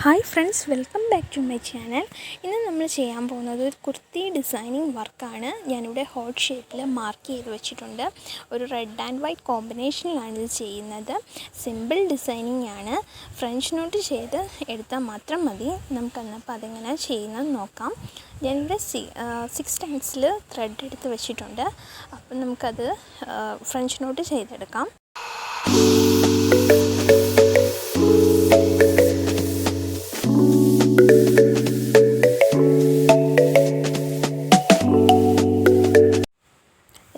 Hi friends, welcome back to my channel. ഇന്ന് നമ്മൾ ചെയ്യാൻ പോകുന്നത് ഒരു കുർത്തി ഡിസൈനിങ് വർക്കാണ്. ഞാനിവിടെ ഹോട്ട് ഷേപ്പിൽ മാർക്ക് ചെയ്ത് വെച്ചിട്ടുണ്ട്. ഒരു റെഡ് ആൻഡ് വൈറ്റ് കോമ്പിനേഷനിലാണ് ഇത് ചെയ്യുന്നത്. സിമ്പിൾ ഡിസൈനിങ് ആണ്. ഫ്രഞ്ച് നോട്ട് ചെയ്ത് എടുത്താൽ മാത്രം മതി. നമുക്കന്നപ്പോൾ അതെങ്ങനെ ചെയ്യുന്നത് നോക്കാം. ഞാനിവിടെ 6 ടൈംസിൽ ത്രെഡ് എടുത്ത് വെച്ചിട്ടുണ്ട്. അപ്പം നമുക്കത് ഫ്രഞ്ച് നോട്ട് ചെയ്തെടുക്കാം.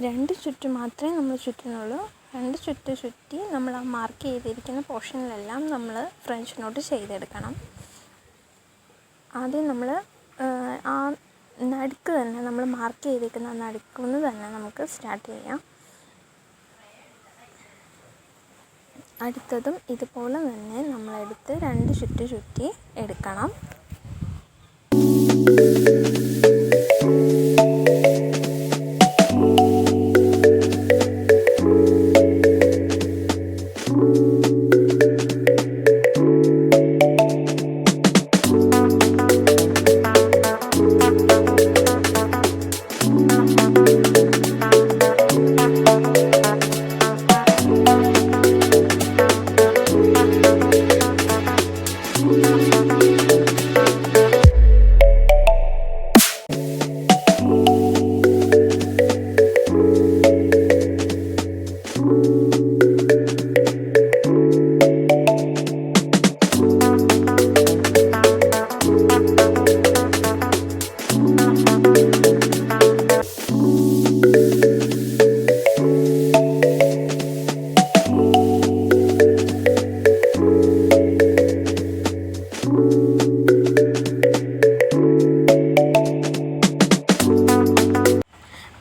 രണ്ട് ചുറ്റ് മാത്രമേ നമ്മൾ ചുറ്റുന്നുള്ളൂ. രണ്ട് ചുറ്റ് ചുറ്റി നമ്മൾ ആ മാർക്ക് ചെയ്തിരിക്കുന്ന പോർഷനിലെല്ലാം നമ്മൾ ഫ്രഞ്ച് നോട്ട് ചെയ്തെടുക്കണം. ആദ്യം നമ്മൾ ആ നടുക്ക് തന്നെ നമ്മൾ മാർക്ക് ചെയ്തിരിക്കുന്ന നടുക്കുന്ന് തന്നെ നമുക്ക് സ്റ്റാർട്ട് ചെയ്യാം. അടുത്തതും ഇതുപോലെ തന്നെ നമ്മളെടുത്ത് രണ്ട് ചുറ്റ് ചുറ്റി എടുക്കണം.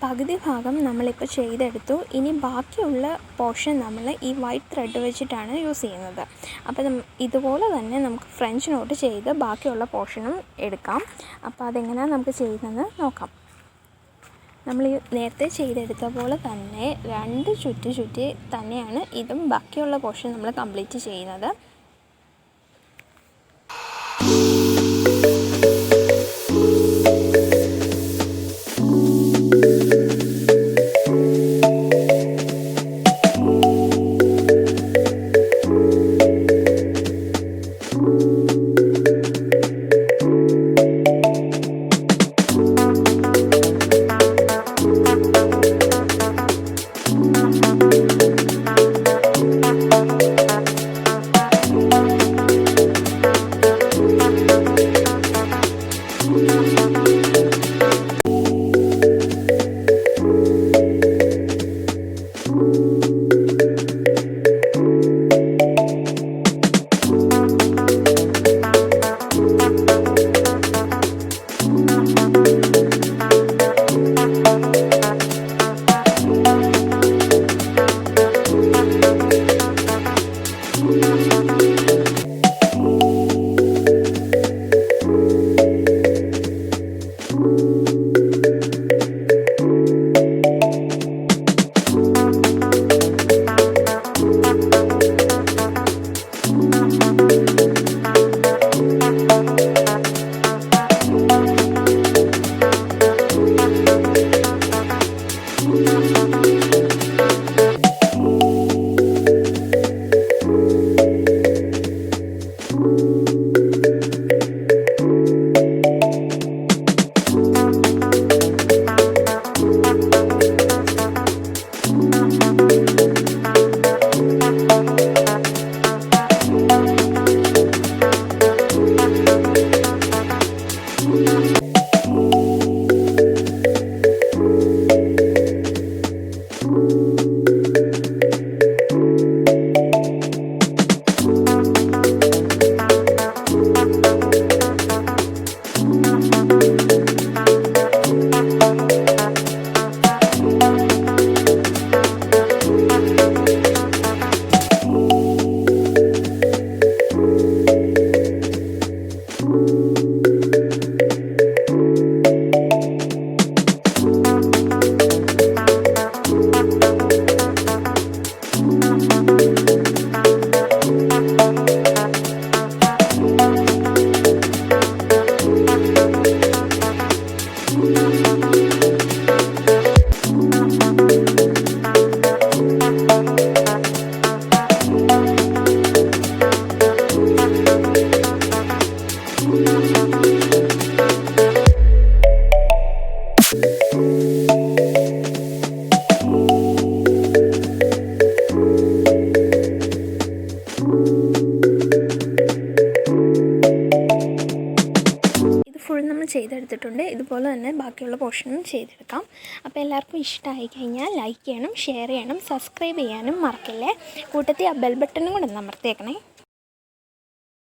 പകുതി ഭാഗം നമ്മളിപ്പോൾ ചെയ്തെടുത്തു. ഇനി ബാക്കിയുള്ള പോർഷൻ നമ്മൾ ഈ വൈറ്റ് ത്രെഡ് വെച്ചിട്ടാണ് യൂസ് ചെയ്യുന്നത്. അപ്പോൾ ഇതുപോലെ തന്നെ നമുക്ക് ഫ്രഞ്ച് നോട്ട് ചെയ്ത് ബാക്കിയുള്ള പോർഷനും എടുക്കാം. അപ്പോൾ അതെങ്ങനെയാണ് നമുക്ക് ചെയ്യുന്നത് നോക്കാം. നമ്മൾ നേരത്തെ ചെയ്തെടുത്ത പോലെ തന്നെ രണ്ട് ചുറ്റി തന്നെയാണ് ഇതും ബാക്കിയുള്ള പോർഷൻ നമ്മൾ കംപ്ലീറ്റ് ചെയ്യുന്നത്. ചെയ്തെടുത്തിട്ടുണ്ട്. ഇതുപോലെ തന്നെ ബാക്കിയുള്ള പോർഷനും ചെയ്തെടുക്കാം. അപ്പോൾ എല്ലാവർക്കും ഇഷ്ടമായി കഴിഞ്ഞാൽ ലൈക്ക് ചെയ്യണം, ഷെയർ ചെയ്യണം, സബ്സ്ക്രൈബ് ചെയ്യാനും മറക്കല്ലേ. കൂട്ടത്തിൽ ആ ബെൽ ബട്ടണും കൂടെ ഒന്ന് അമർത്തിയേക്കണേ.